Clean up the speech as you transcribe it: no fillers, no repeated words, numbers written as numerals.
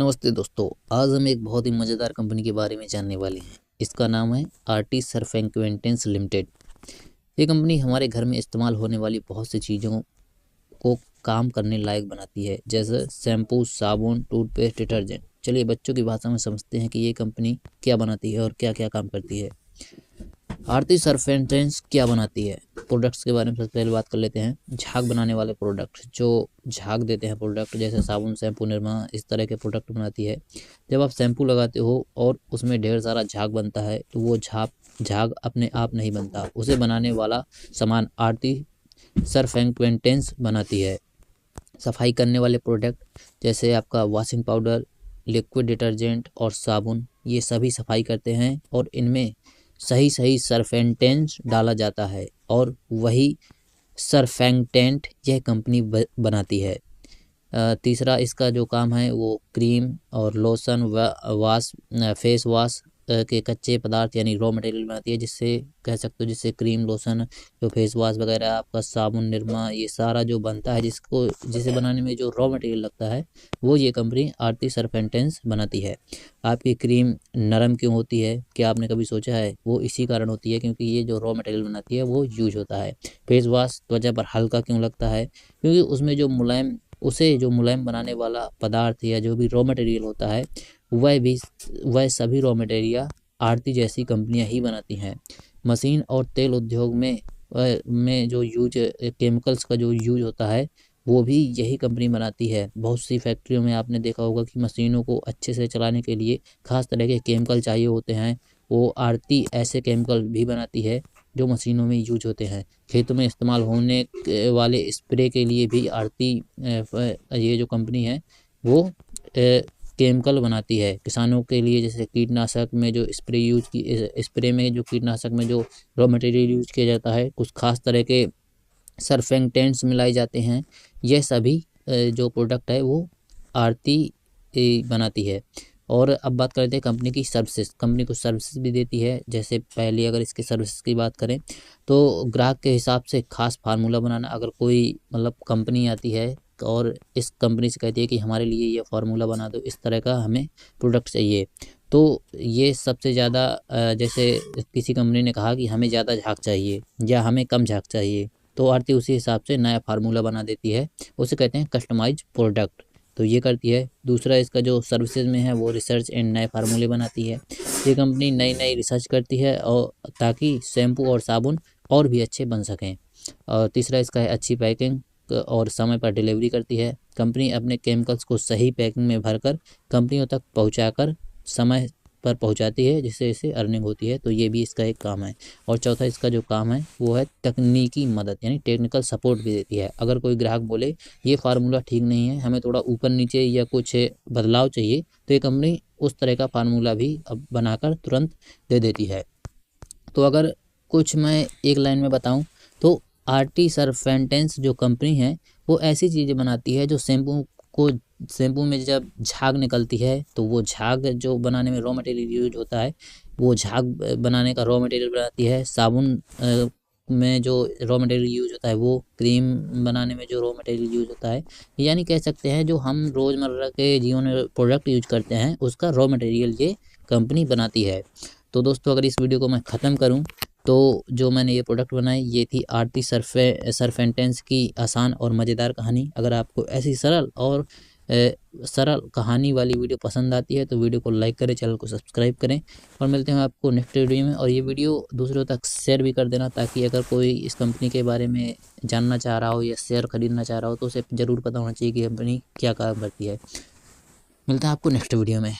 नमस्ते दोस्तों, आज हम एक बहुत ही मज़ेदार कंपनी के बारे में जानने वाले हैं। इसका नाम है आरटी सरफेक्टेंट्स लिमिटेड। ये कंपनी हमारे घर में इस्तेमाल होने वाली बहुत सी चीज़ों को काम करने लायक बनाती है, जैसे शैम्पू, साबुन, टूथपेस्ट, डिटर्जेंट। चलिए बच्चों की भाषा में समझते हैं कि ये कंपनी क्या बनाती है और क्या क्या काम करती है। आरती सरफेक्टेंट्स क्या बनाती है? प्रोडक्ट्स के बारे में सबसे पहले बात कर लेते हैं। झाग बनाने वाले प्रोडक्ट, जो झाग देते हैं प्रोडक्ट, जैसे साबुन, शैम्पू, निरमा, इस तरह के प्रोडक्ट बनाती है। जब आप शैम्पू लगाते हो और उसमें ढेर सारा झाग बनता है तो वो झाग अपने आप नहीं बनता, उसे बनाने वाला सामान आरती सरफेक्टेंट्स बनाती है। सफाई करने वाले प्रोडक्ट, जैसे आपका वॉशिंग पाउडर, लिक्विड डिटर्जेंट और साबुन, ये सभी सफाई करते हैं और इनमें सही सरफेक्टेंट डाला जाता है और वही सरफेक्टेंट यह कंपनी बनाती है। तीसरा इसका जो काम है वो क्रीम और लोशन वाश, फेस वाश के कच्चे पदार्थ यानी रॉ मटेरियल बनाती है, जिससे कह सकते हो जिससे क्रीम, लोशन, जो फेस वाश वगैरह, आपका साबुन, निरमा, ये सारा जो बनता है जिसे बनाने में जो रॉ मटेरियल लगता है वो ये कंपनी आरती सरफेक्टेंट्स बनाती है। आपकी क्रीम नरम क्यों होती है, क्या आपने कभी सोचा है? वो इसी कारण होती है क्योंकि ये जो रॉ मटेरियल बनाती है वो यूज होता है। फेस वाश त्वचा पर हल्का क्यों लगता है? क्योंकि उसमें जो मुलायम बनाने वाला पदार्थ या जो भी रॉ मटेरियल होता है वह सभी रॉ मटेरियल आरती जैसी कंपनियां ही बनाती हैं। मशीन और तेल उद्योग में जो केमिकल्स का जो यूज होता है वो भी यही कंपनी बनाती है। बहुत सी फैक्ट्रियों में आपने देखा होगा कि मशीनों को अच्छे से चलाने के लिए खास तरह के केमिकल चाहिए होते हैं। वो आरती ऐसे केमिकल भी बनाती है जो मशीनों में यूज होते हैं। खेतों में इस्तेमाल होने वाले स्प्रे के लिए भी आरती ये जो कंपनी है वो केमिकल बनाती है। किसानों के लिए जैसे कीटनाशक में जो स्प्रे में जो कीटनाशक में जो रॉ मटेरियल यूज किया जाता है, कुछ खास तरह के सरफेक्टेंट्स मिलाए जाते हैं। यह सभी जो प्रोडक्ट है वो आरती बनाती है। और अब बात करते हैं कंपनी की सर्विसेज। कंपनी कुछ सर्विसेज भी देती है, जैसे पहले अगर इसके सर्विसेज की बात करें तो ग्राहक के हिसाब से खास फार्मूला बनाना। अगर कोई कंपनी आती है और इस कंपनी से कहती है कि हमारे लिए ये फार्मूला बना दो, इस तरह का हमें प्रोडक्ट चाहिए, तो ये सबसे ज़्यादा जैसे किसी कंपनी ने कहा कि हमें ज़्यादा झाग चाहिए या हमें कम झाग चाहिए, तो आरती उसी हिसाब से नया फार्मूला बना देती है। उसे कहते हैं कस्टमाइज प्रोडक्ट, तो ये करती है। दूसरा इसका जो सर्विसेज में है वो रिसर्च एंड नए फार्मूले बनाती है। ये कंपनी नई रिसर्च करती है और ताकि शैम्पू और साबुन और भी अच्छे बन सकें। और तीसरा इसका है अच्छी पैकिंग और समय पर डिलीवरी करती है। कंपनी अपने केमिकल्स को सही पैकिंग में भरकर कंपनियों तक पहुंचाकर समय पर पहुंचाती है, जिससे इसे अर्निंग होती है, तो ये भी इसका एक काम है। और चौथा इसका जो काम है वो है तकनीकी मदद, यानी टेक्निकल सपोर्ट भी देती है। अगर कोई ग्राहक बोले ये फार्मूला ठीक नहीं है, हमें थोड़ा ऊपर नीचे या कुछ बदलाव चाहिए, तो ये कंपनी उस तरह का फार्मूला भी अब बनाकर तुरंत दे देती है। तो अगर कुछ मैं एक लाइन में बताऊं तो आरटी सरफेक्टेंट्स जो कंपनी है वो ऐसी चीज़ें बनाती है जो शैम्पू में जब झाग निकलती है तो वो झाग जो बनाने में रॉ मटेरियल यूज होता है वो झाग बनाने का रॉ मटेरियल बनाती है। साबुन में जो रॉ मटेरियल यूज होता है वो क्रीम बनाने में जो रॉ मटेरियल यूज होता है, यानी कह सकते हैं जो हम रोज़मर्रा के जीवन में प्रोडक्ट यूज करते हैं उसका रॉ मटेरियल ये कंपनी बनाती है। तो दोस्तों अगर इस वीडियो को मैं ख़त्म करूं तो जो मैंने ये प्रोडक्ट बनाई ये थी आरती सरफेक्टेंट्स की आसान और मज़ेदार कहानी। अगर आपको ऐसी सरल कहानी वाली वीडियो पसंद आती है तो वीडियो को लाइक करें, चैनल को सब्सक्राइब करें और मिलते हैं आपको नेक्स्ट वीडियो में। और ये वीडियो दूसरों तक शेयर भी कर देना, ताकि अगर कोई इस कंपनी के बारे में जानना चाह रहा हो या शेयर खरीदना चाह रहा हो तो उसे ज़रूर पता होना चाहिए कि कंपनी क्या काम करती है। मिलता है आपको नेक्स्ट वीडियो में।